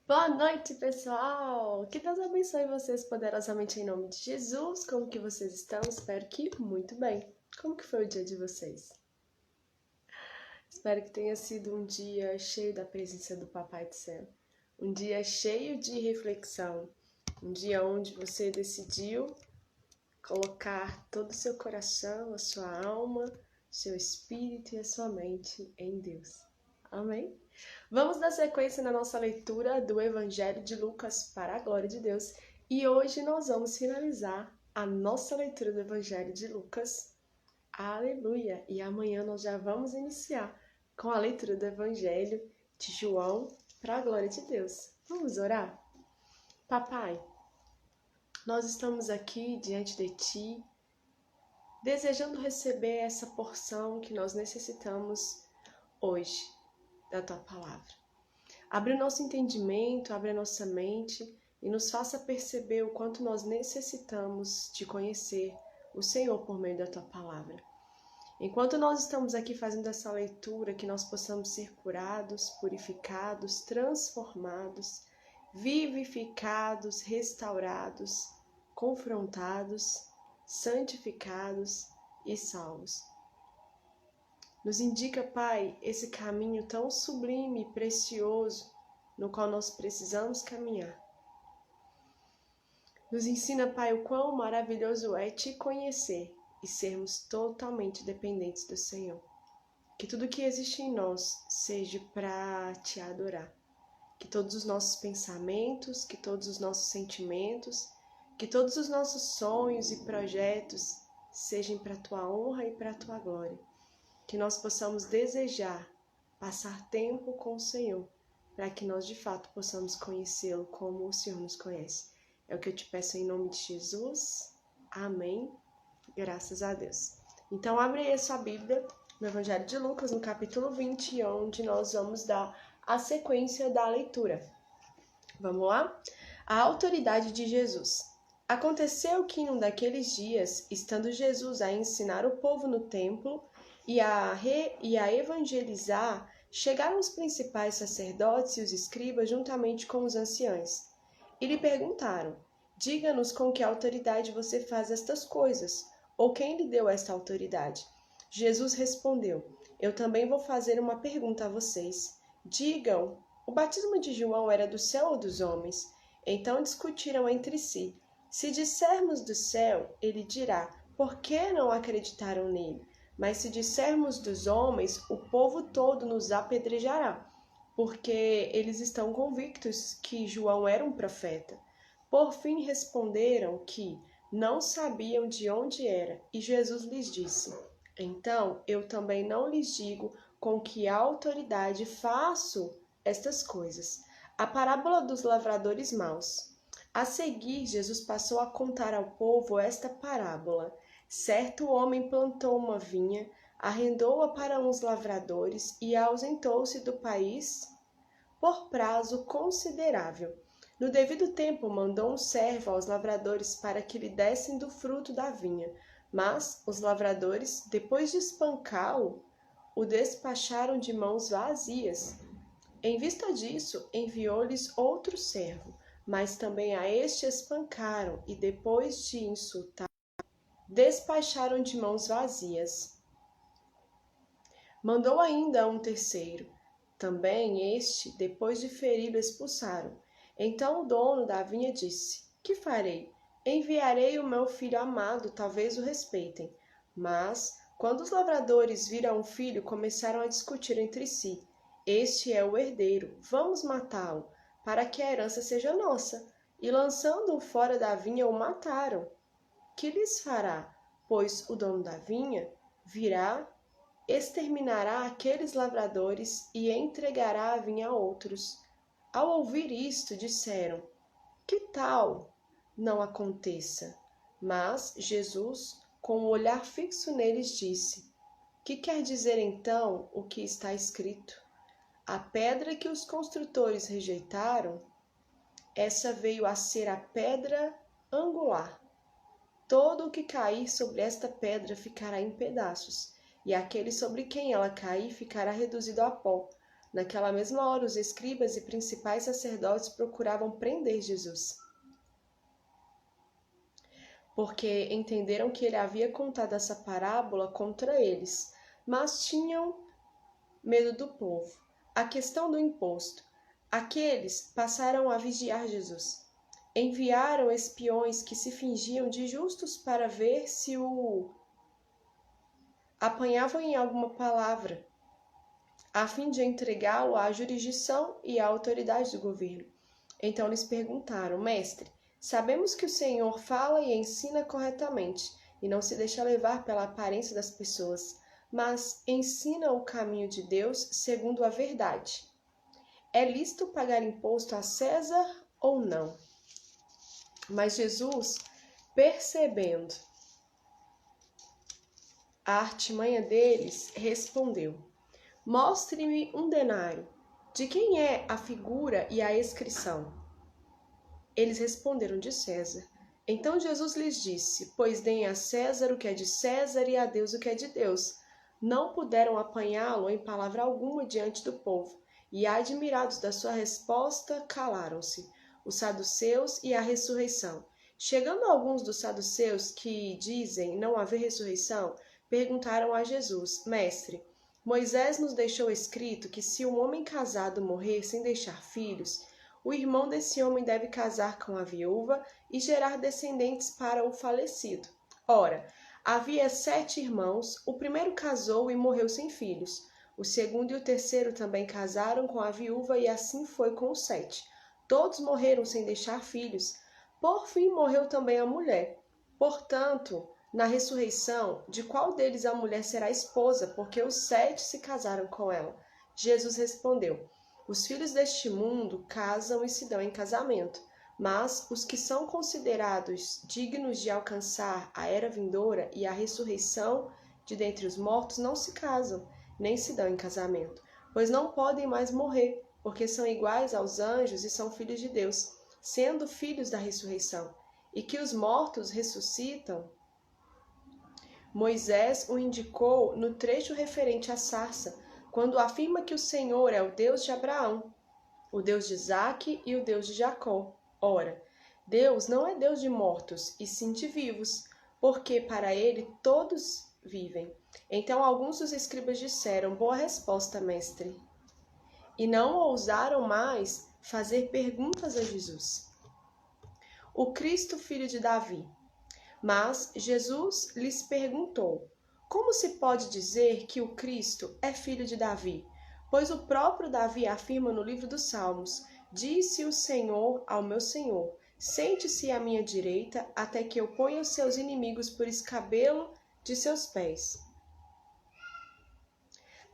Boa noite, pessoal! Que Deus abençoe vocês poderosamente em nome de Jesus. Como que vocês estão? Espero que muito bem. Como que foi o dia de vocês? Espero que tenha sido um dia cheio da presença do Papai do Céu. Um dia cheio de reflexão. Um dia onde você decidiu colocar todo o seu coração, a sua alma, seu espírito e a sua mente em Deus. Amém? Vamos dar sequência na nossa leitura do Evangelho de Lucas para a glória de Deus. E hoje nós vamos finalizar a nossa leitura do Evangelho de Lucas. Aleluia! E amanhã nós já vamos iniciar com a leitura do Evangelho de João para a glória de Deus. Vamos orar? Papai, nós estamos aqui diante de Ti, desejando receber essa porção que nós necessitamos hoje da Tua Palavra. Abre o nosso entendimento, abre a nossa mente e nos faça perceber o quanto nós necessitamos de conhecer o Senhor por meio da Tua Palavra. Enquanto nós estamos aqui fazendo essa leitura, que nós possamos ser curados, purificados, transformados, vivificados, restaurados, confrontados, santificados e salvos. Nos indica, Pai, esse caminho tão sublime e precioso no qual nós precisamos caminhar. Nos ensina, Pai, o quão maravilhoso é Te conhecer e sermos totalmente dependentes do Senhor. Que tudo que existe em nós seja para Te adorar. Que todos os nossos pensamentos, que todos os nossos sentimentos, que todos os nossos sonhos e projetos sejam para a Tua honra e para a Tua glória. Que nós possamos desejar passar tempo com o Senhor, para que nós de fato possamos conhecê-lo como o Senhor nos conhece. É o que eu te peço em nome de Jesus. Amém. Graças a Deus. Então abre aí a sua Bíblia no Evangelho de Lucas, no capítulo 20, onde nós vamos dar a sequência da leitura. Vamos lá? A autoridade de Jesus. Aconteceu que em um daqueles dias, estando Jesus a ensinar o povo no templo, e a evangelizar, chegaram os principais sacerdotes e os escribas juntamente com os anciãos. E lhe perguntaram: Diga-nos com que autoridade você faz estas coisas, ou quem lhe deu esta autoridade? Jesus respondeu: Eu também vou fazer uma pergunta a vocês. Digam, o batismo de João era do céu ou dos homens? Então discutiram entre si. Se dissermos do céu, ele dirá: Por que não acreditaram nele? Mas se dissermos dos homens, o povo todo nos apedrejará, porque eles estão convictos que João era um profeta. Por fim responderam que não sabiam de onde era, e Jesus lhes disse: Então eu também não lhes digo com que autoridade faço estas coisas. A parábola dos lavradores maus. A seguir, Jesus passou a contar ao povo esta parábola. Certo homem plantou uma vinha, arrendou-a para uns lavradores e ausentou-se do país por prazo considerável. No devido tempo, mandou um servo aos lavradores para que lhe dessem do fruto da vinha. Mas os lavradores, depois de espancá-lo, o despacharam de mãos vazias. Em vista disso, enviou-lhes outro servo, mas também a este espancaram e, depois de insultar, despacharam de mãos vazias. Mandou ainda um terceiro. Também este, depois de feri-lo, expulsaram. Então o dono da vinha disse: Que farei? Enviarei o meu filho amado, talvez o respeitem. Mas, quando os lavradores viram o filho, começaram a discutir entre si. Este é o herdeiro, vamos matá-lo, para que a herança seja nossa. E lançando-o fora da vinha, o mataram. Que lhes fará? Pois o dono da vinha virá, exterminará aqueles lavradores e entregará a vinha a outros. Ao ouvir isto, disseram: Que tal não aconteça? Mas Jesus, com o olhar fixo neles, disse: Que quer dizer então o que está escrito? A pedra que os construtores rejeitaram, essa veio a ser a pedra angular. Todo o que cair sobre esta pedra ficará em pedaços, e aquele sobre quem ela cair ficará reduzido a pó. Naquela mesma hora, os escribas e principais sacerdotes procuravam prender Jesus, porque entenderam que ele havia contado essa parábola contra eles, mas tinham medo do povo. A questão do imposto. Aqueles passaram a vigiar Jesus. Enviaram espiões que se fingiam de justos para ver se o apanhavam em alguma palavra, a fim de entregá-lo à jurisdição e à autoridade do governo. Então lhes perguntaram: Mestre, sabemos que o Senhor fala e ensina corretamente, e não se deixa levar pela aparência das pessoas, mas ensina o caminho de Deus segundo a verdade. É lícito pagar imposto a César ou não? Mas Jesus, percebendo a artimanha deles, respondeu: Mostre-me um denário. De quem é a figura e a inscrição? Eles responderam: de César. Então Jesus lhes disse: Pois deem a César o que é de César e a Deus o que é de Deus. Não puderam apanhá-lo em palavra alguma diante do povo, e admirados da sua resposta, calaram-se. Os saduceus e a ressurreição. Chegando alguns dos saduceus que dizem não haver ressurreição, perguntaram a Jesus: Mestre, Moisés nos deixou escrito que se um homem casado morrer sem deixar filhos, o irmão desse homem deve casar com a viúva e gerar descendentes para o falecido. Ora, havia 7 irmãos, o primeiro casou e morreu sem filhos. O segundo e o terceiro também casaram com a viúva e assim foi com os 7. Todos morreram sem deixar filhos. Por fim, morreu também a mulher. Portanto, na ressurreição, de qual deles a mulher será esposa, porque os 7 se casaram com ela? Jesus respondeu: Os filhos deste mundo casam e se dão em casamento, mas os que são considerados dignos de alcançar a era vindoura e a ressurreição de dentre os mortos não se casam, nem se dão em casamento, pois não podem mais morrer, porque são iguais aos anjos e são filhos de Deus, sendo filhos da ressurreição, e que os mortos ressuscitam. Moisés o indicou no trecho referente à sarça, quando afirma que o Senhor é o Deus de Abraão, o Deus de Isaque e o Deus de Jacó. Ora, Deus não é Deus de mortos, e sim de vivos, porque para ele todos vivem. Então alguns dos escribas disseram: Boa resposta, mestre. E não ousaram mais fazer perguntas a Jesus. O Cristo, filho de Davi. Mas Jesus lhes perguntou: Como se pode dizer que o Cristo é filho de Davi? Pois o próprio Davi afirma no livro dos Salmos: Disse o Senhor ao meu Senhor: Sente-se à minha direita, até que eu ponha os seus inimigos por escabelo de seus pés.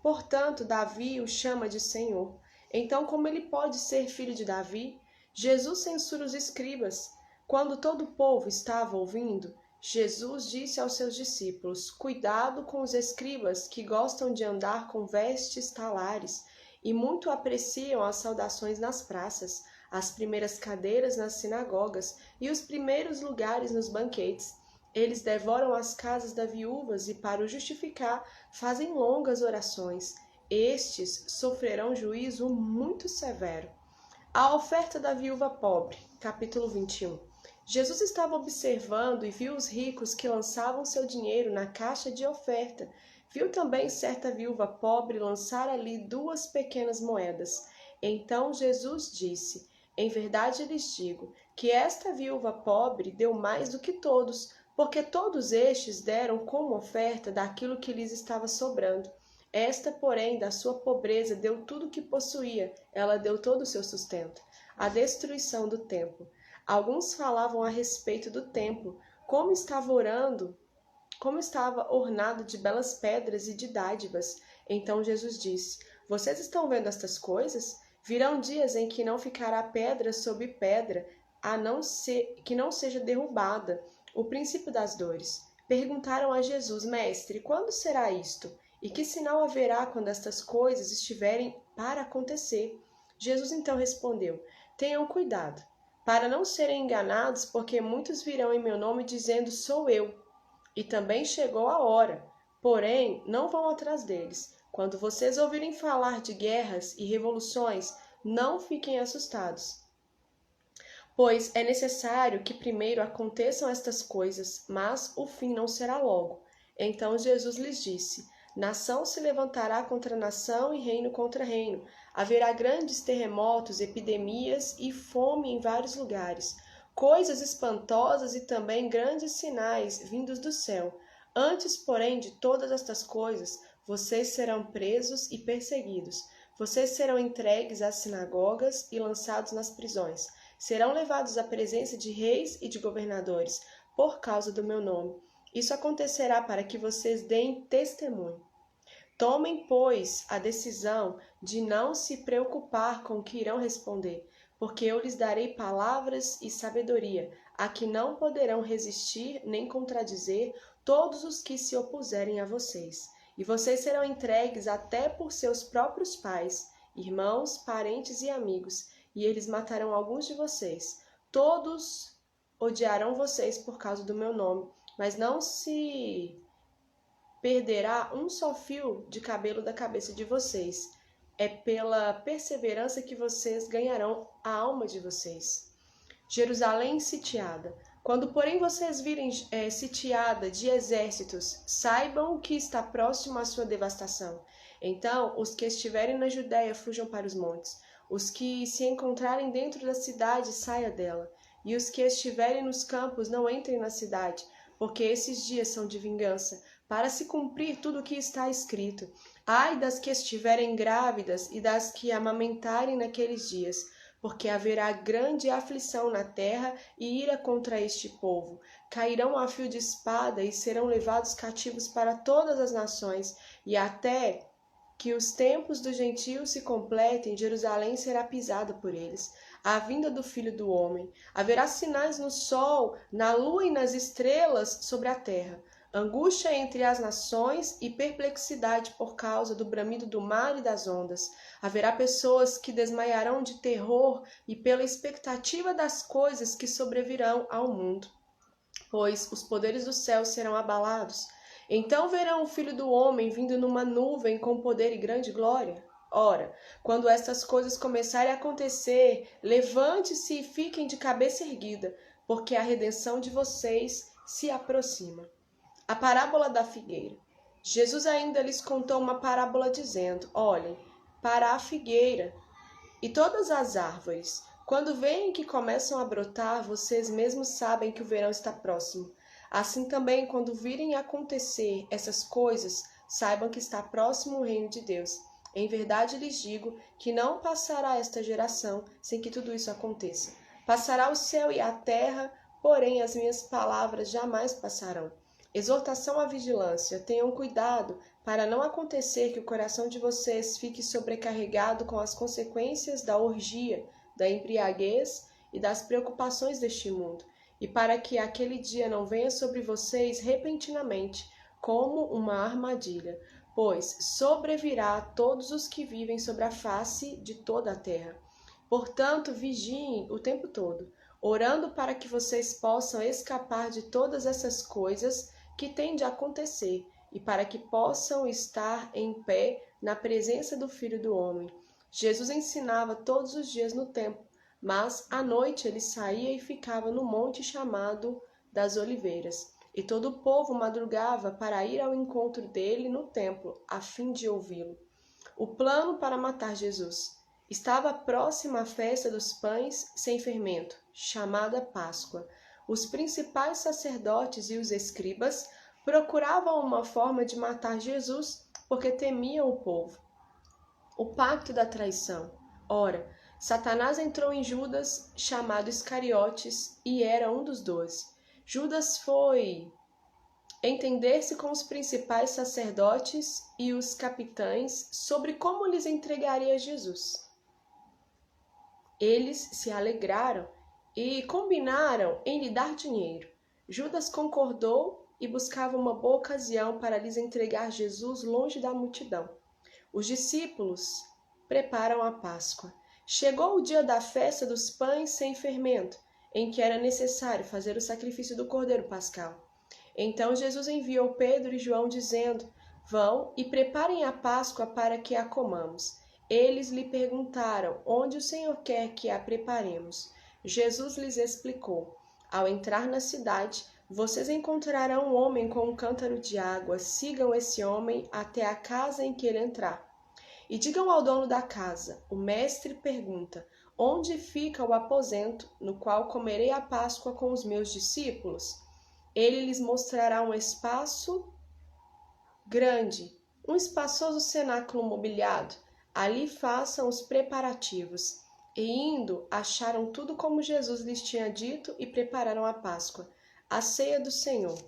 Portanto, Davi o chama de Senhor. Então, como ele pode ser filho de Davi? Jesus censura os escribas. Quando todo o povo estava ouvindo, Jesus disse aos seus discípulos: Cuidado com os escribas que gostam de andar com vestes talares e muito apreciam as saudações nas praças, as primeiras cadeiras nas sinagogas e os primeiros lugares nos banquetes. Eles devoram as casas das viúvas e, para o justificar, fazem longas orações. Estes sofrerão juízo muito severo. A oferta da viúva pobre, capítulo 21. Jesus estava observando e viu os ricos que lançavam seu dinheiro na caixa de oferta. Viu também certa viúva pobre lançar ali 2 pequenas moedas. Então Jesus disse: Em verdade lhes digo que esta viúva pobre deu mais do que todos, porque todos estes deram como oferta daquilo que lhes estava sobrando. Esta, porém, da sua pobreza deu tudo o que possuía, ela deu todo o seu sustento. A destruição do templo. Alguns falavam a respeito do templo, como estava ornado de belas pedras e de dádivas. Então Jesus disse: Vocês estão vendo estas coisas? Virão dias em que não ficará pedra sobre pedra, a não ser que não seja derrubada. O princípio das dores. Perguntaram a Jesus: Mestre, quando será isto? E que sinal haverá quando estas coisas estiverem para acontecer? Jesus então respondeu: Tenham cuidado, para não serem enganados, porque muitos virão em meu nome dizendo: Sou eu. E também chegou a hora, porém não vão atrás deles, Quando vocês ouvirem falar de guerras e revoluções, não fiquem assustados, pois é necessário que primeiro aconteçam estas coisas, mas o fim não será logo. Então Jesus lhes disse: nação se levantará contra nação e reino contra reino. Haverá grandes terremotos, epidemias e fome em vários lugares, coisas espantosas e também grandes sinais vindos do céu. Antes, porém, de todas estas coisas, vocês serão presos e perseguidos. Vocês serão entregues às sinagogas e lançados nas prisões. Serão levados à presença de reis e de governadores, por causa do meu nome. Isso acontecerá para que vocês deem testemunho. Tomem, pois, a decisão de não se preocupar com o que irão responder, porque eu lhes darei palavras e sabedoria, a que não poderão resistir nem contradizer todos os que se opuserem a vocês. E vocês serão entregues até por seus próprios pais, irmãos, parentes e amigos, e eles matarão alguns de vocês. Todos odiarão vocês por causa do meu nome, mas não se perderá um só fio de cabelo da cabeça de vocês. É pela perseverança que vocês ganharão a alma de vocês. Jerusalém sitiada. Quando, porém, vocês virem sitiada de exércitos, saibam que está próximo à sua devastação. Então, os que estiverem na Judéia fujam para os montes. Os que se encontrarem dentro da cidade, saia dela. E os que estiverem nos campos, não entrem na cidade, porque esses dias são de vingança, para se cumprir tudo o que está escrito. Ai das que estiverem grávidas e das que amamentarem naqueles dias, porque haverá grande aflição na terra e ira contra este povo. Cairão a fio de espada e serão levados cativos para todas as nações, e até que os tempos dos gentios se completem, Jerusalém será pisada por eles. A vinda do Filho do Homem. Haverá sinais no sol, na lua e nas estrelas sobre a terra. Angústia entre as nações e perplexidade por causa do bramido do mar e das ondas. Haverá pessoas que desmaiarão de terror e pela expectativa das coisas que sobrevirão ao mundo, pois os poderes do céu serão abalados. Então verão o Filho do Homem vindo numa nuvem com poder e grande glória. Ora, quando estas coisas começarem a acontecer, levante-se e fiquem de cabeça erguida, porque a redenção de vocês se aproxima. A parábola da figueira. Jesus ainda lhes contou uma parábola dizendo: olhem para a figueira e todas as árvores. Quando veem que começam a brotar, vocês mesmos sabem que o verão está próximo. Assim também, quando virem acontecer essas coisas, saibam que está próximo o reino de Deus. Em verdade lhes digo que não passará esta geração sem que tudo isso aconteça. Passará o céu e a terra, porém as minhas palavras jamais passarão. Exortação à vigilância. Tenham cuidado para não acontecer que o coração de vocês fique sobrecarregado com as consequências da orgia, da embriaguez e das preocupações deste mundo, e para que aquele dia não venha sobre vocês repentinamente, como uma armadilha, pois sobrevirá a todos os que vivem sobre a face de toda a terra. Portanto, vigiem o tempo todo, orando para que vocês possam escapar de todas essas coisas que têm de acontecer, e para que possam estar em pé na presença do Filho do Homem. Jesus ensinava todos os dias no templo, mas à noite ele saía e ficava no monte chamado das Oliveiras, e todo o povo madrugava para ir ao encontro dele no templo, a fim de ouvi-lo. O plano para matar Jesus. Estava próxima a festa dos pães sem fermento, chamada Páscoa. Os principais sacerdotes e os escribas procuravam uma forma de matar Jesus, porque temiam o povo. O pacto da traição. Ora, Satanás entrou em Judas, chamado Iscariotes, e era um dos 12. Judas foi entender-se com os principais sacerdotes e os capitães sobre como lhes entregaria Jesus. Eles se alegraram e combinaram em lhe dar dinheiro. Judas concordou e buscava uma boa ocasião para lhes entregar Jesus longe da multidão. Os discípulos preparam a Páscoa. Chegou o dia da festa dos pães sem fermento, em que era necessário fazer o sacrifício do cordeiro pascal. Então Jesus enviou Pedro e João dizendo: Vão e preparem a Páscoa para que a comamos. Eles lhe perguntaram: onde o Senhor quer que a preparemos? Jesus lhes explicou: ao entrar na cidade, vocês encontrarão um homem com um cântaro de água. Sigam esse homem até a casa em que ele entrar. E digam ao dono da casa: o mestre pergunta: onde fica o aposento no qual comerei a Páscoa com os meus discípulos? Ele lhes mostrará um espaço grande, um espaçoso cenáculo mobiliado. Ali façam os preparativos. E indo, acharam tudo como Jesus lhes tinha dito e prepararam a Páscoa, a ceia do Senhor.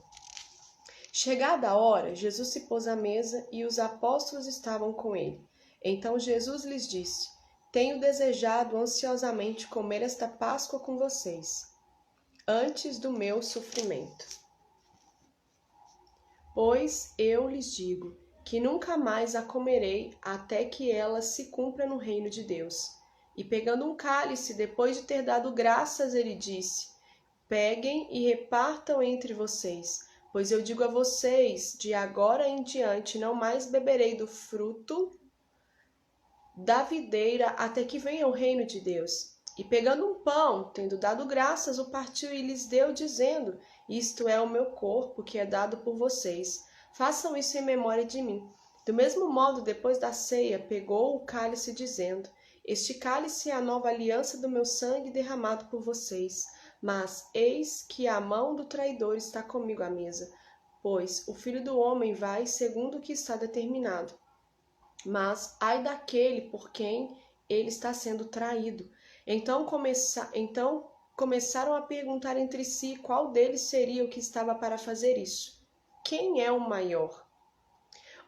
Chegada a hora, Jesus se pôs à mesa e os apóstolos estavam com ele. Então Jesus lhes disse: tenho desejado ansiosamente comer esta Páscoa com vocês, antes do meu sofrimento. Pois eu lhes digo que nunca mais a comerei até que ela se cumpra no reino de Deus. E pegando um cálice, depois de ter dado graças, ele disse: peguem e repartam entre vocês, pois eu digo a vocês, de agora em diante não mais beberei do fruto da videira até que venha o reino de Deus. E pegando um pão, tendo dado graças, o partiu e lhes deu, dizendo: isto é o meu corpo, que é dado por vocês. Façam isso em memória de mim. Do mesmo modo, depois da ceia, pegou o cálice, dizendo: este cálice é a nova aliança do meu sangue derramado por vocês. Mas eis que a mão do traidor está comigo à mesa, pois o Filho do Homem vai segundo o que está determinado. Mas ai daquele por quem ele está sendo traído. Então começaram a perguntar entre si qual deles seria o que estava para fazer isso. Quem é o maior?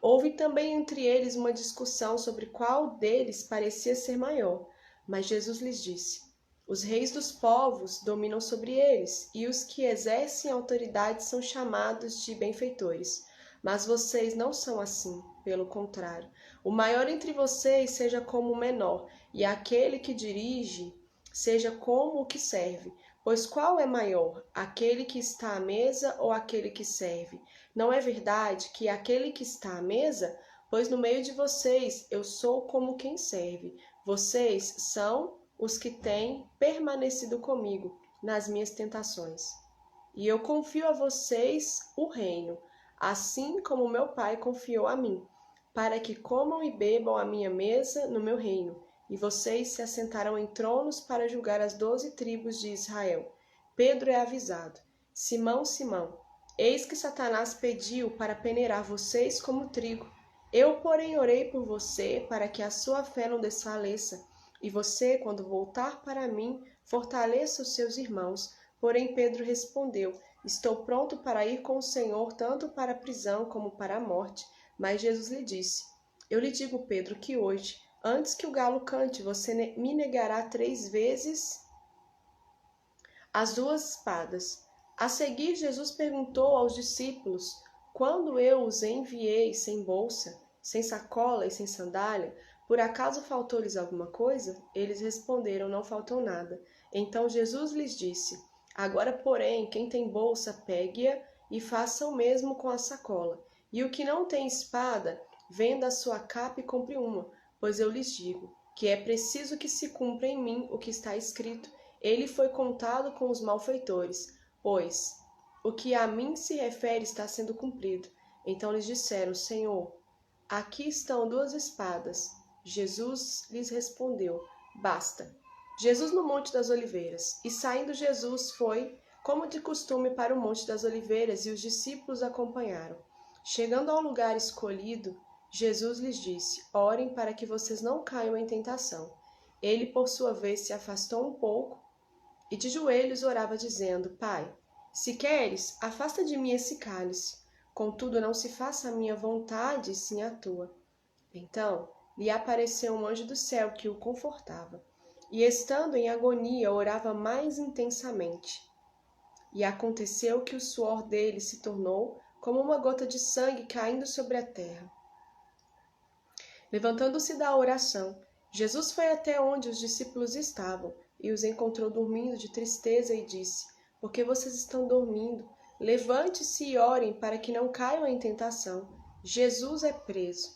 Houve também entre eles uma discussão sobre qual deles parecia ser maior. Mas Jesus lhes disse: os reis dos povos dominam sobre eles, e os que exercem autoridade são chamados de benfeitores. Mas vocês não são assim, pelo contrário. O maior entre vocês seja como o menor, e aquele que dirige seja como o que serve. Pois qual é maior, aquele que está à mesa ou aquele que serve? Não é verdade que aquele que está à mesa? Pois no meio de vocês eu sou como quem serve. Vocês são os que têm permanecido comigo nas minhas tentações. E eu confio a vocês o reino, assim como meu Pai confiou a mim, para que comam e bebam à minha mesa no meu reino. E vocês se assentarão em tronos para julgar as 12 tribos de Israel. Pedro é avisado: Simão, Simão, eis que Satanás pediu para peneirar vocês como trigo. Eu, porém, orei por você para que a sua fé não desfaleça. E você, quando voltar para mim, fortaleça os seus irmãos. Porém, Pedro respondeu: estou pronto para ir com o Senhor, tanto para a prisão como para a morte. Mas Jesus lhe disse: eu lhe digo, Pedro, que hoje, antes que o galo cante, você me negará 3 vezes as 2 espadas. A seguir, Jesus perguntou aos discípulos: quando eu os enviei sem bolsa, sem sacola e sem sandália, por acaso faltou-lhes alguma coisa? Eles responderam: não faltou nada. Então Jesus lhes disse: agora, porém, quem tem bolsa, pegue-a e faça o mesmo com a sacola. E o que não tem espada, venda a sua capa e compre uma, pois eu lhes digo que é preciso que se cumpra em mim o que está escrito: ele foi contado com os malfeitores, pois o que a mim se refere está sendo cumprido. Então lhes disseram: Senhor, aqui estão 2 espadas. Jesus lhes respondeu: basta. Jesus no Monte das Oliveiras. E saindo Jesus foi, como de costume, para o Monte das Oliveiras, e os discípulos acompanharam. Chegando ao lugar escolhido, Jesus lhes disse: orem para que vocês não caiam em tentação. Ele, por sua vez, se afastou um pouco e de joelhos orava, dizendo: Pai, se queres, afasta de mim esse cálice. Contudo, não se faça a minha vontade, sim a tua. Então lhe apareceu um anjo do céu que o confortava. E estando em agonia, orava mais intensamente. E aconteceu que o suor dele se tornou como uma gota de sangue caindo sobre a terra. Levantando-se da oração, Jesus foi até onde os discípulos estavam e os encontrou dormindo de tristeza e disse: por que vocês estão dormindo? Levante-se e orem para que não caiam em tentação. Jesus é preso.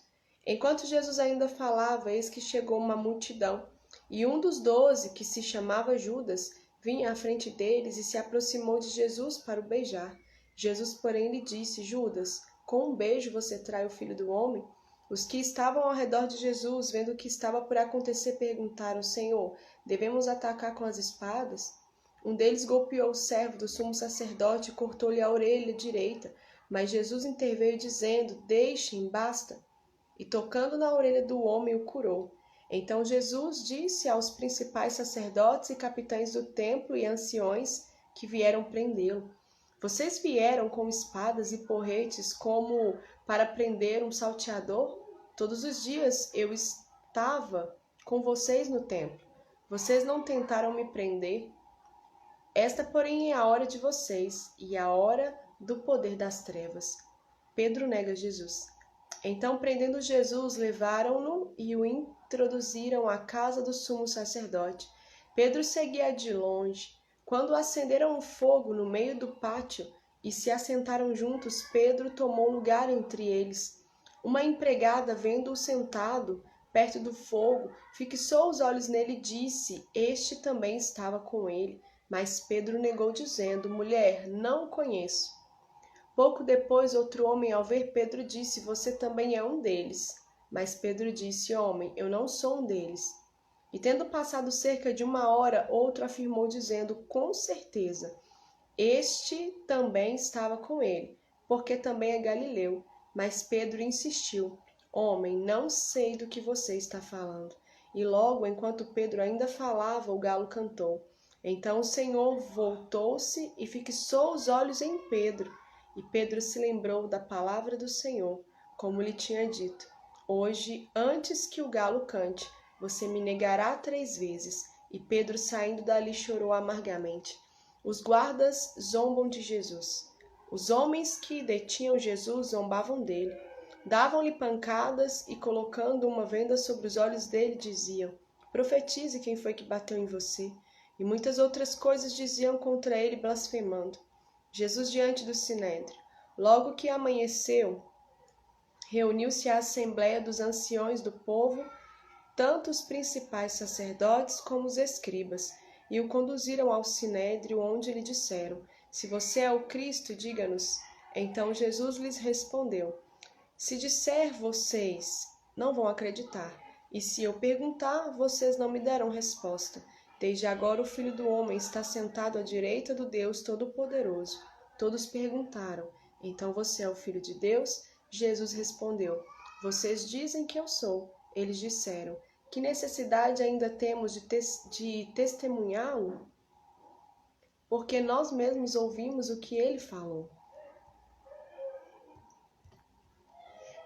Enquanto Jesus ainda falava, eis que chegou uma multidão, e um dos 12, que se chamava Judas, vinha à frente deles e se aproximou de Jesus para o beijar. Jesus, porém, lhe disse: Judas, com um beijo você trai o Filho do Homem? Os que estavam ao redor de Jesus, vendo o que estava por acontecer, perguntaram: Senhor, devemos atacar com as espadas? Um deles golpeou o servo do sumo sacerdote e cortou-lhe a orelha direita. Mas Jesus interveio, dizendo: Deixem, basta. E tocando na orelha do homem, o curou. Então Jesus disse aos principais sacerdotes e capitães do templo e anciões que vieram prendê-lo: Vocês vieram com espadas e porretes como para prender um salteador? Todos os dias eu estava com vocês no templo. Vocês não tentaram me prender. Esta, porém, é a hora de vocês e a hora do poder das trevas. Pedro nega Jesus. Então, prendendo Jesus, levaram-no e o introduziram à casa do sumo sacerdote. Pedro seguia de longe. Quando acenderam um fogo no meio do pátio e se assentaram juntos, Pedro tomou lugar entre eles. Uma empregada, vendo-o sentado perto do fogo, fixou os olhos nele e disse: Este também estava com ele. Mas Pedro negou, dizendo: Mulher, não o conheço. Pouco depois, outro homem, ao ver Pedro, disse: Você também é um deles. Mas Pedro disse: Homem, eu não sou um deles. E tendo passado cerca de 1 hora, outro afirmou, dizendo: Com certeza, este também estava com ele, porque também é galileu. Mas Pedro insistiu: Homem, não sei do que você está falando. E logo, enquanto Pedro ainda falava, o galo cantou. Então o Senhor voltou-se e fixou os olhos em Pedro. E Pedro se lembrou da palavra do Senhor, como lhe tinha dito: Hoje, antes que o galo cante, você me negará 3 vezes. E Pedro, saindo dali, chorou amargamente. Os guardas zombam de Jesus. Os homens que detinham Jesus zombavam dele. Davam-lhe pancadas e, colocando uma venda sobre os olhos dele, diziam: Profetize quem foi que bateu em você. E muitas outras coisas diziam contra ele, blasfemando. Jesus diante do sinédrio. Logo que amanheceu, reuniu-se a assembleia dos anciões do povo, tanto os principais sacerdotes como os escribas, e o conduziram ao sinédrio, onde lhe disseram: Se você é o Cristo, diga-nos. Então Jesus lhes respondeu: Se disser, vocês não vão acreditar, e se eu perguntar, vocês não me darão resposta. Desde agora o Filho do Homem está sentado à direita do Deus Todo-Poderoso. Todos perguntaram: Então você é o Filho de Deus? Jesus respondeu: Vocês dizem que eu sou. Eles disseram: Que necessidade ainda temos de testemunhá-lo? Porque nós mesmos ouvimos o que ele falou.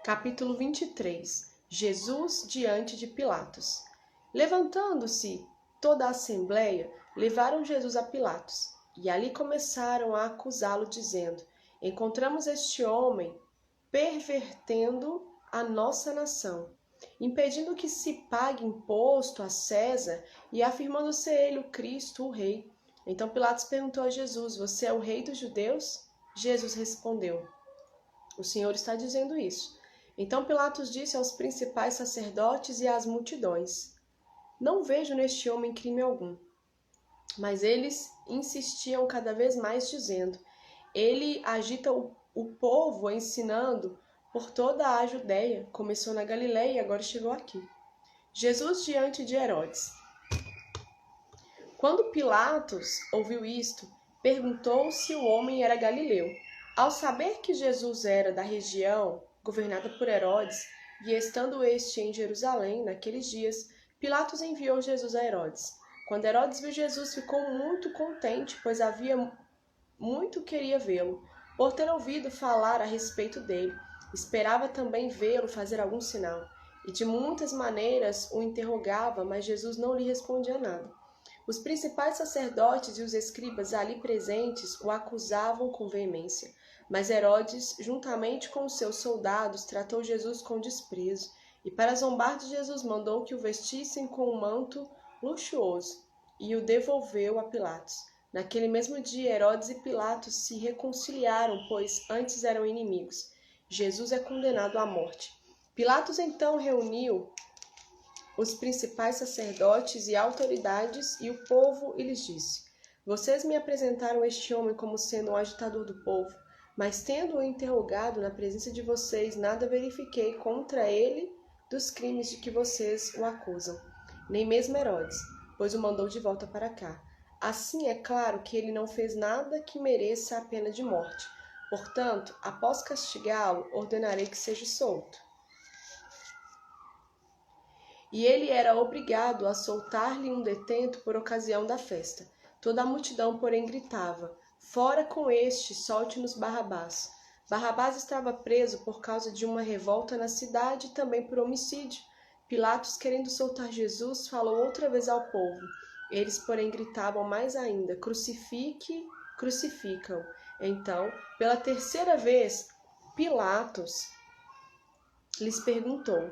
Capítulo 23. Jesus diante de Pilatos. Levantando-se toda a assembleia, levaram Jesus a Pilatos, e ali começaram a acusá-lo, dizendo: Encontramos este homem pervertendo a nossa nação, impedindo que se pague imposto a César e afirmando ser ele o Cristo, o rei. Então Pilatos perguntou a Jesus: Você é o rei dos judeus? Jesus respondeu: O Senhor está dizendo isso. Então Pilatos disse aos principais sacerdotes e às multidões: Não vejo neste homem crime algum. Mas eles insistiam cada vez mais, dizendo: Ele agita o povo, ensinando por toda a Judéia. Começou na Galiléia e agora chegou aqui. Jesus diante de Herodes. Quando Pilatos ouviu isto, perguntou se o homem era galileu. Ao saber que Jesus era da região governada por Herodes, e estando este em Jerusalém naqueles dias, Pilatos enviou Jesus a Herodes. Quando Herodes viu Jesus, ficou muito contente, pois havia muito queria vê-lo, por ter ouvido falar a respeito dele. Esperava também vê-lo fazer algum sinal, e de muitas maneiras o interrogava, mas Jesus não lhe respondia nada. Os principais sacerdotes e os escribas ali presentes o acusavam com veemência, mas Herodes, juntamente com os seus soldados, tratou Jesus com desprezo, e para zombar de Jesus mandou que o vestissem com um manto luxuoso, e o devolveu a Pilatos. Naquele mesmo dia, Herodes e Pilatos se reconciliaram, pois antes eram inimigos. Jesus é condenado à morte. Pilatos então reuniu os principais sacerdotes e autoridades e o povo e lhes disse: Vocês me apresentaram este homem como sendo um agitador do povo, mas tendo-o interrogado na presença de vocês, nada verifiquei contra ele dos crimes de que vocês o acusam, nem mesmo Herodes, pois o mandou de volta para cá. Assim é claro que ele não fez nada que mereça a pena de morte. Portanto, após castigá-lo, ordenarei que seja solto. E ele era obrigado a soltar-lhe um detento por ocasião da festa. Toda a multidão, porém, gritava: Fora com este, solte-nos Barrabás. Barrabás estava preso por causa de uma revolta na cidade e também por homicídio. Pilatos, querendo soltar Jesus, falou outra vez ao povo. Eles, porém, gritavam mais ainda: Crucifique, crucifica-o. Então, pela terceira vez, Pilatos lhes perguntou: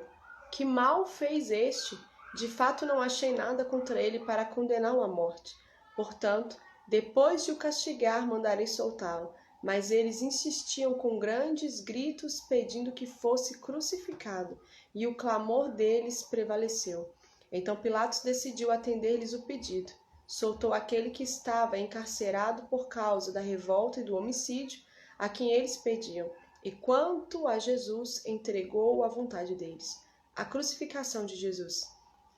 Que mal fez este? De fato não achei nada contra ele para condená-lo à morte. Portanto, depois de o castigar, mandarei soltá-lo. Mas eles insistiam com grandes gritos, pedindo que fosse crucificado, e o clamor deles prevaleceu. Então Pilatos decidiu atender-lhes o pedido. Soltou aquele que estava encarcerado por causa da revolta e do homicídio, a quem eles pediam. E quanto a Jesus, entregou à vontade deles. A crucificação de Jesus.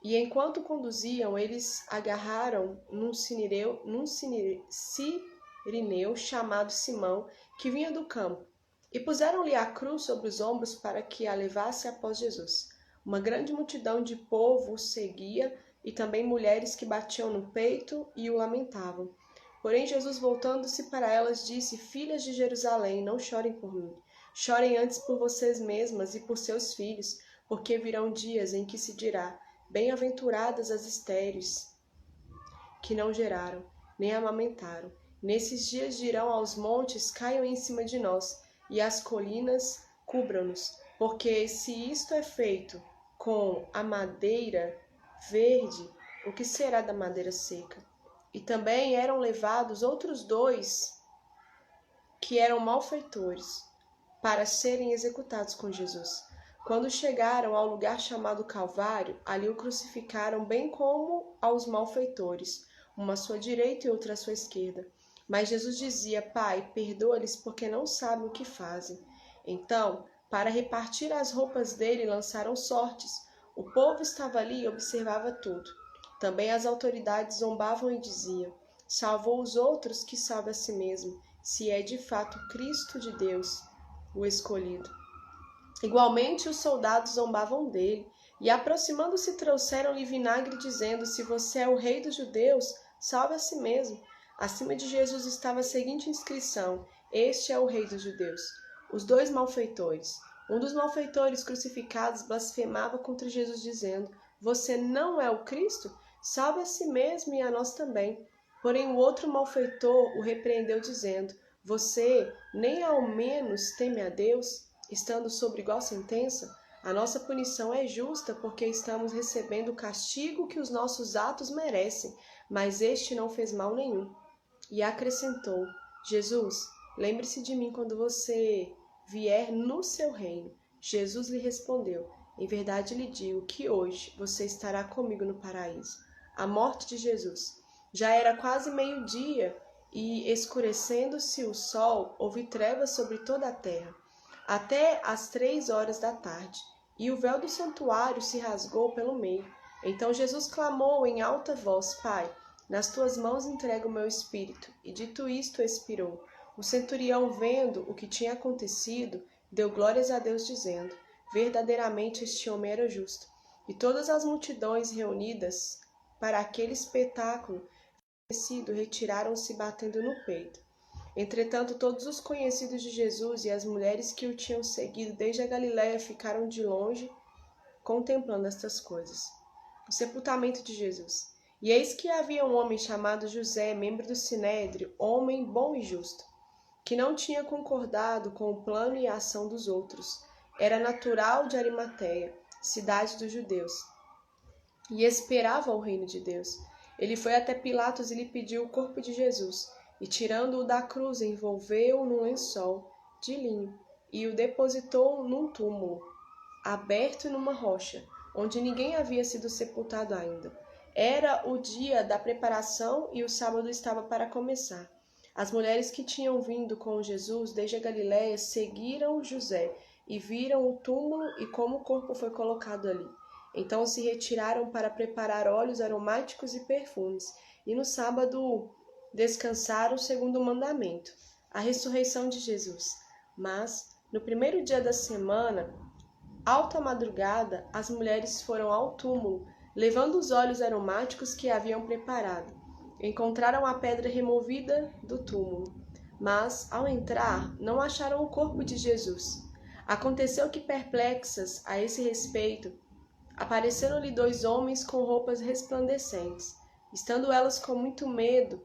E enquanto conduziam, eles agarraram num cirineu chamado Simão, que vinha do campo, e puseram-lhe a cruz sobre os ombros para que a levasse após Jesus. Uma grande multidão de povo o seguia, e também mulheres que batiam no peito e o lamentavam. Porém Jesus, voltando-se para elas, disse: Filhas de Jerusalém, não chorem por mim. Chorem antes por vocês mesmas e por seus filhos, porque virão dias em que se dirá: Bem-aventuradas as estéreis, que não geraram, nem amamentaram. Nesses dias dirão aos montes: Caiam em cima de nós, e às colinas cubram-nos. Porque se isto é feito com a madeira verde, o que será da madeira seca? E também eram levados outros 2 que eram malfeitores, para serem executados com Jesus. Quando chegaram ao lugar chamado Calvário, ali o crucificaram, bem como aos malfeitores, uma à sua direita e outra à sua esquerda. Mas Jesus dizia: Pai, perdoa-lhes, porque não sabem o que fazem. Então, para repartir as roupas dele, lançaram sortes. O povo estava ali e observava tudo. Também as autoridades zombavam e diziam: Salvou os outros, que salve a si mesmo, se é de fato Cristo de Deus, o escolhido. Igualmente os soldados zombavam dele, e aproximando-se trouxeram-lhe vinagre, dizendo: Se você é o rei dos judeus, salve a si mesmo. Acima de Jesus estava a seguinte inscrição: Este é o rei dos judeus. Os 2 malfeitores. Um dos malfeitores crucificados blasfemava contra Jesus, dizendo: Você não é o Cristo? Salve a si mesmo e a nós também. Porém o outro malfeitor o repreendeu, dizendo: Você nem ao menos teme a Deus, estando sob igual sentença? A nossa punição é justa, porque estamos recebendo o castigo que os nossos atos merecem, mas este não fez mal nenhum. E acrescentou: Jesus, lembre-se de mim quando você vier no seu reino. Jesus lhe respondeu: Em verdade lhe digo que hoje você estará comigo no paraíso. A morte de Jesus. Já era quase meio-dia, e, escurecendo-se o sol, houve trevas sobre toda a terra, até às 3 horas da tarde, e o véu do santuário se rasgou pelo meio. Então Jesus clamou em alta voz: Pai, nas tuas mãos entrego o meu espírito. E dito isto, expirou. O centurião, vendo o que tinha acontecido, deu glórias a Deus, dizendo: Verdadeiramente este homem era justo. E todas as multidões reunidas para aquele espetáculo retiraram-se batendo no peito. Entretanto, todos os conhecidos de Jesus e as mulheres que o tinham seguido desde a Galiléia ficaram de longe contemplando estas coisas. O sepultamento de Jesus. E eis que havia um homem chamado José, membro do Sinédrio, homem bom e justo, que não tinha concordado com o plano e a ação dos outros. Era natural de Arimateia, cidade dos judeus, e esperava o reino de Deus. Ele foi até Pilatos e lhe pediu o corpo de Jesus, e tirando-o da cruz, envolveu-o num lençol de linho e o depositou num túmulo, aberto numa rocha, onde ninguém havia sido sepultado ainda. Era o dia da preparação e o sábado estava para começar. As mulheres que tinham vindo com Jesus desde a Galiléia seguiram José e viram o túmulo e como o corpo foi colocado ali. Então se retiraram para preparar óleos aromáticos e perfumes, e no sábado descansaram segundo o mandamento, a ressurreição de Jesus. Mas, no primeiro dia da semana, alta madrugada, as mulheres foram ao túmulo, levando os óleos aromáticos que haviam preparado. Encontraram a pedra removida do túmulo, mas, ao entrar, não acharam o corpo de Jesus. Aconteceu que, perplexas a esse respeito, apareceram-lhe 2 homens com roupas resplandecentes. Estando elas com muito medo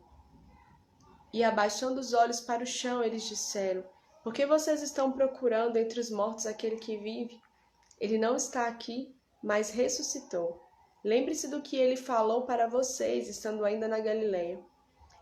e abaixando os olhos para o chão, eles disseram: Por que vocês estão procurando entre os mortos aquele que vive? Ele não está aqui, mas ressuscitou. Lembre-se do que ele falou para vocês, estando ainda na Galiléia.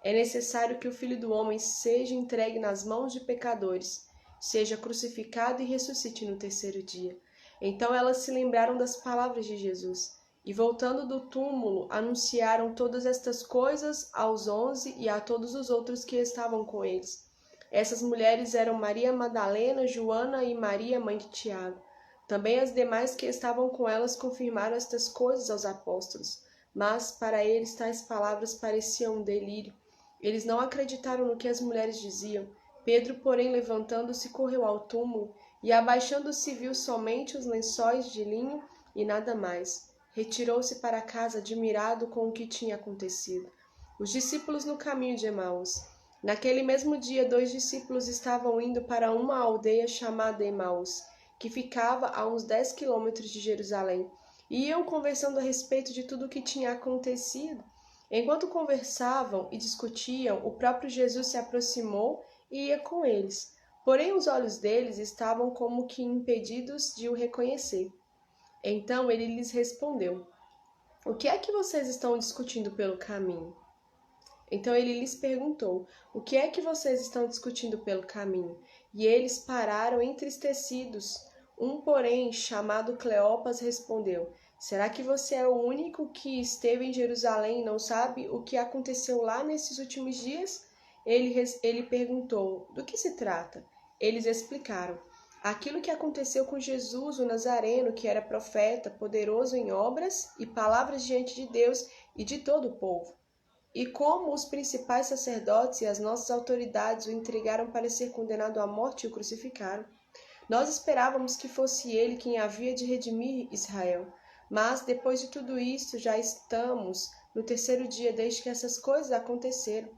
É necessário que o Filho do Homem seja entregue nas mãos de pecadores, seja crucificado e ressuscite no terceiro dia. Então elas se lembraram das palavras de Jesus, e voltando do túmulo, anunciaram todas estas coisas aos 11 e a todos os outros que estavam com eles. Essas mulheres eram Maria Madalena, Joana e Maria, mãe de Tiago. Também as demais que estavam com elas confirmaram estas coisas aos apóstolos, mas para eles tais palavras pareciam um delírio. Eles não acreditaram no que as mulheres diziam. Pedro, porém, levantando-se, correu ao túmulo e, abaixando-se, viu somente os lençóis de linho e nada mais. Retirou-se para casa, admirado com o que tinha acontecido. Os discípulos no caminho de Emaús. Naquele mesmo dia, 2 discípulos estavam indo para uma aldeia chamada Emaús, que ficava a uns 10 quilômetros de Jerusalém, e iam conversando a respeito de tudo o que tinha acontecido. Enquanto conversavam e discutiam, o próprio Jesus se aproximou e ia com eles. Porém, os olhos deles estavam como que impedidos de o reconhecer. Então ele lhes respondeu: O que é que vocês estão discutindo pelo caminho? Então ele lhes perguntou: O que é que vocês estão discutindo pelo caminho? E eles pararam entristecidos. Um, porém, chamado Cleopas, respondeu: Será que você é o único que esteve em Jerusalém e não sabe o que aconteceu lá nesses últimos dias? Ele perguntou: Do que se trata? Eles explicaram: Aquilo que aconteceu com Jesus, o Nazareno, que era profeta, poderoso em obras e palavras diante de Deus e de todo o povo. E como os principais sacerdotes e as nossas autoridades o entregaram para ser condenado à morte e o crucificaram. Nós esperávamos que fosse ele quem havia de redimir Israel. Mas, depois de tudo isto, já estamos no terceiro dia desde que essas coisas aconteceram.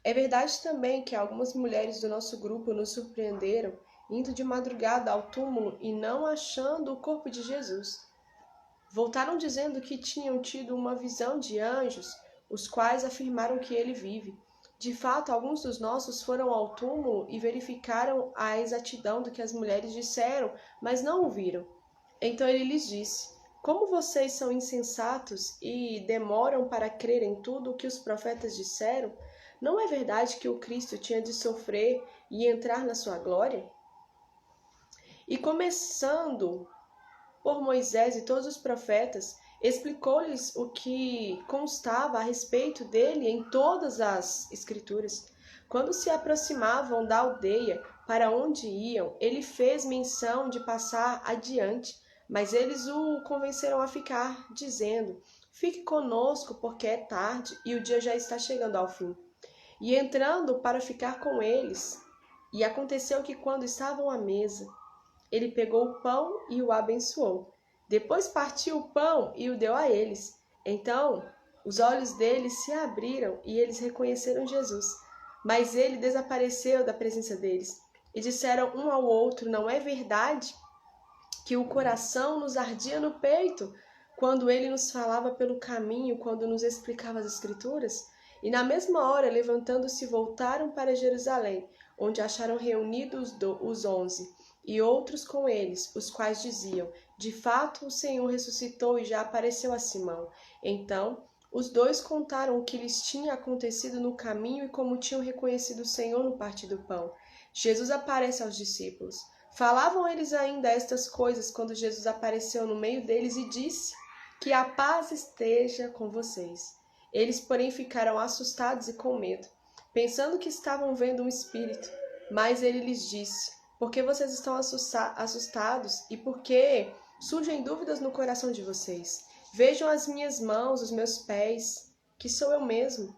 É verdade também que algumas mulheres do nosso grupo nos surpreenderam, indo de madrugada ao túmulo e não achando o corpo de Jesus. Voltaram dizendo que tinham tido uma visão de anjos, os quais afirmaram que ele vive. De fato, alguns dos nossos foram ao túmulo e verificaram a exatidão do que as mulheres disseram, mas não o viram. Então ele lhes disse: Como vocês são insensatos e demoram para crer em tudo o que os profetas disseram? Não é verdade que o Cristo tinha de sofrer e entrar na sua glória? E começando por Moisés e todos os profetas, explicou-lhes o que constava a respeito dele em todas as Escrituras. Quando se aproximavam da aldeia para onde iam, ele fez menção de passar adiante, mas eles o convenceram a ficar, dizendo: Fique conosco, porque é tarde e o dia já está chegando ao fim. E entrando para ficar com eles, e aconteceu que quando estavam à mesa, ele pegou o pão e o abençoou. Depois partiu o pão e o deu a eles. Então, os olhos deles se abriram e eles reconheceram Jesus. Mas ele desapareceu da presença deles. E disseram um ao outro: Não é verdade que o coração nos ardia no peito quando ele nos falava pelo caminho, quando nos explicava as Escrituras? E na mesma hora, levantando-se, voltaram para Jerusalém, onde acharam reunidos os 11. E outros com eles, os quais diziam: De fato, o Senhor ressuscitou e já apareceu a Simão. Então, os 2 contaram o que lhes tinha acontecido no caminho e como tinham reconhecido o Senhor no partir do pão. Jesus aparece aos discípulos. Falavam eles ainda estas coisas quando Jesus apareceu no meio deles e disse: que a paz esteja com vocês. Eles, porém, ficaram assustados e com medo, pensando que estavam vendo um espírito. Mas ele lhes disse: por que vocês estão assustados e por que surgem dúvidas no coração de vocês? Vejam as minhas mãos, os meus pés, que sou eu mesmo.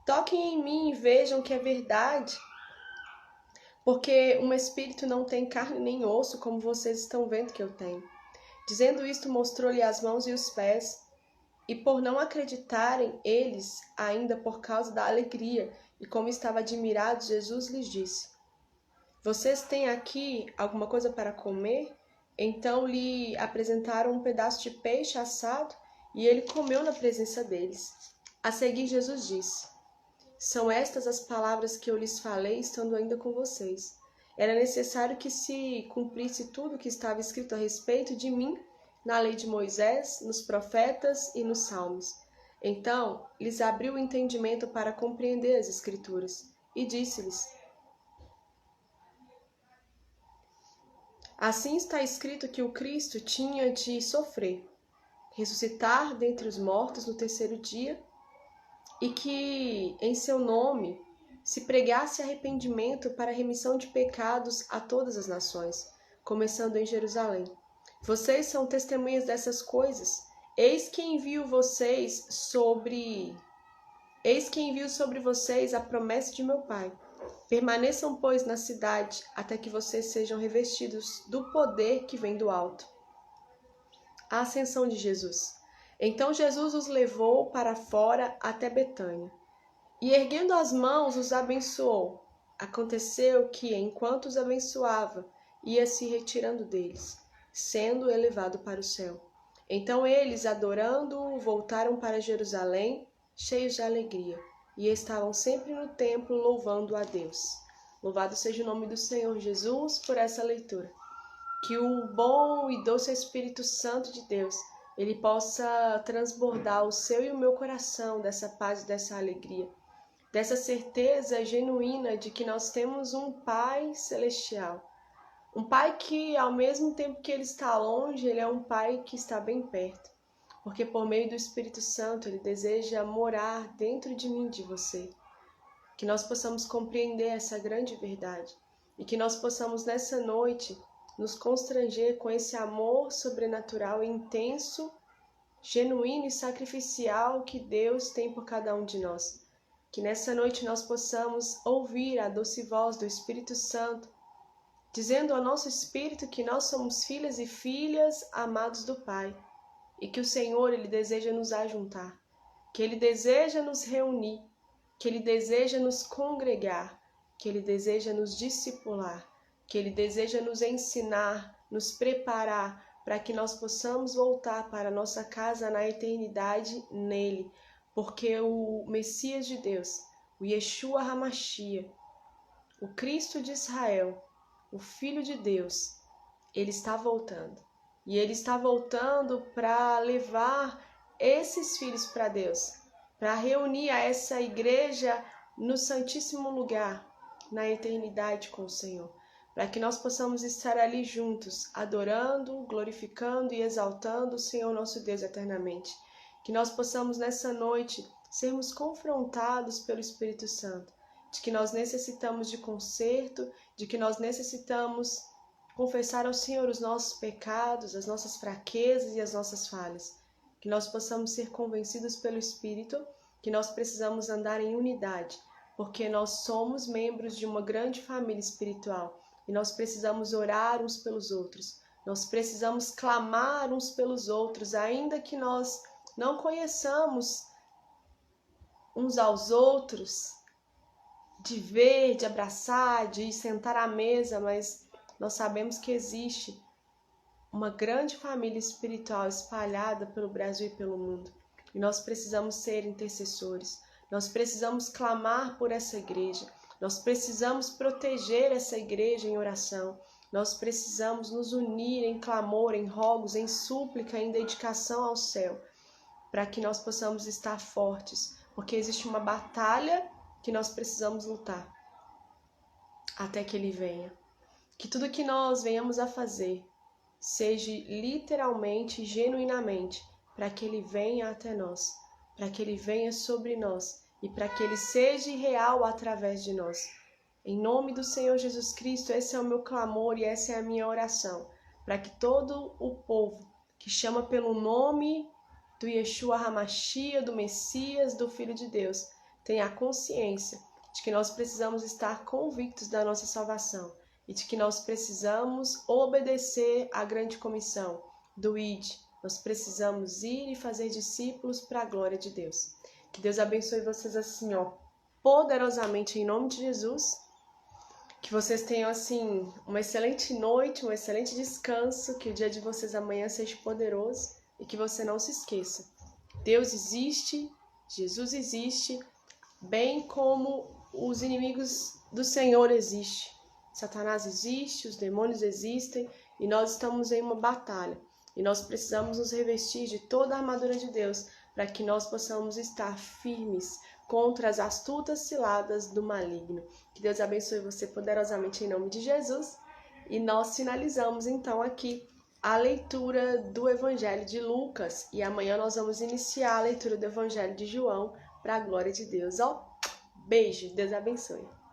Toquem em mim e vejam que é verdade. Porque um espírito não tem carne nem osso, como vocês estão vendo que eu tenho. Dizendo isto, mostrou-lhe as mãos e os pés. E por não acreditarem eles, ainda por causa da alegria, e como estavam admirados, Jesus lhes disse: vocês têm aqui alguma coisa para comer? Então lhe apresentaram um pedaço de peixe assado, e ele comeu na presença deles. A seguir, Jesus disse: são estas as palavras que eu lhes falei, estando ainda com vocês. Era necessário que se cumprisse tudo o que estava escrito a respeito de mim na lei de Moisés, nos profetas e nos salmos. Então lhes abriu o entendimento para compreender as Escrituras, e disse-lhes: assim está escrito que o Cristo tinha de sofrer, ressuscitar dentre os mortos no terceiro dia, e que em seu nome se pregasse arrependimento para a remissão de pecados a todas as nações, começando em Jerusalém. Vocês são testemunhas dessas coisas. Eis que envio sobre vocês a promessa de meu Pai. Permaneçam, pois, na cidade, até que vocês sejam revestidos do poder que vem do alto. A ascensão de Jesus. Então Jesus os levou para fora até Betânia, e erguendo as mãos os abençoou. Aconteceu que, enquanto os abençoava, ia se retirando deles, sendo elevado para o céu. Então eles, adorando-o, voltaram para Jerusalém, cheios de alegria, e estavam sempre no templo louvando a Deus. Louvado seja o nome do Senhor Jesus por essa leitura. Que o bom e doce Espírito Santo de Deus, ele possa transbordar o seu e o meu coração dessa paz e dessa alegria, dessa certeza genuína de que nós temos um Pai celestial. Um Pai que, ao mesmo tempo que Ele está longe, Ele é um Pai que está bem perto. Porque por meio do Espírito Santo, Ele deseja morar dentro de mim e de você. Que nós possamos compreender essa grande verdade. E que nós possamos, nessa noite, nos constranger com esse amor sobrenatural e intenso, genuíno e sacrificial que Deus tem por cada um de nós. Que nessa noite nós possamos ouvir a doce voz do Espírito Santo, dizendo ao nosso espírito que nós somos filhas e filhas amados do Pai, e que o Senhor, Ele deseja nos ajuntar, que Ele deseja nos reunir, que Ele deseja nos congregar, que Ele deseja nos discipular, que Ele deseja nos ensinar, nos preparar para que nós possamos voltar para a nossa casa na eternidade nele, porque o Messias de Deus, o Yeshua HaMashiach, o Cristo de Israel, o Filho de Deus, ele está voltando. E ele está voltando para levar esses filhos para Deus, para reunir a essa igreja no Santíssimo Lugar, na eternidade com o Senhor, para que nós possamos estar ali juntos, adorando, glorificando e exaltando o Senhor nosso Deus eternamente. Que nós possamos nessa noite sermos confrontados pelo Espírito Santo, de que nós necessitamos de conserto, de que nós necessitamos confessar ao Senhor os nossos pecados, as nossas fraquezas e as nossas falhas. Que nós possamos ser convencidos pelo Espírito que nós precisamos andar em unidade, porque nós somos membros de uma grande família espiritual e nós precisamos orar uns pelos outros. Nós precisamos clamar uns pelos outros, ainda que nós não conheçamos uns aos outros, de ver, de abraçar, de sentar à mesa, mas nós sabemos que existe uma grande família espiritual espalhada pelo Brasil e pelo mundo. E nós precisamos ser intercessores. Nós precisamos clamar por essa igreja. Nós precisamos proteger essa igreja em oração. Nós precisamos nos unir em clamor, em rogos, em súplica, em dedicação ao céu, para que nós possamos estar fortes, porque existe uma batalha que nós precisamos lutar até que Ele venha. Que tudo que nós venhamos a fazer seja literalmente, genuinamente, para que Ele venha até nós, para que Ele venha sobre nós e para que Ele seja real através de nós. Em nome do Senhor Jesus Cristo, esse é o meu clamor e essa é a minha oração, para que todo o povo que chama pelo nome do Yeshua HaMashiach, do Messias, do Filho de Deus, tenha a consciência de que nós precisamos estar convictos da nossa salvação e de que nós precisamos obedecer à grande comissão do ID. Nós precisamos ir e fazer discípulos para a glória de Deus. Que Deus abençoe vocês assim, poderosamente em nome de Jesus. Que vocês tenham assim uma excelente noite, um excelente descanso, que o dia de vocês amanhã seja poderoso e que você não se esqueça. Deus existe, Jesus existe, bem como os inimigos do Senhor existem. Satanás existe, os demônios existem e nós estamos em uma batalha. E nós precisamos nos revestir de toda a armadura de Deus para que nós possamos estar firmes contra as astutas ciladas do maligno. Que Deus abençoe você poderosamente em nome de Jesus. E nós finalizamos então aqui a leitura do Evangelho de Lucas. E amanhã nós vamos iniciar a leitura do Evangelho de João para a glória de Deus. Beijo, Deus abençoe.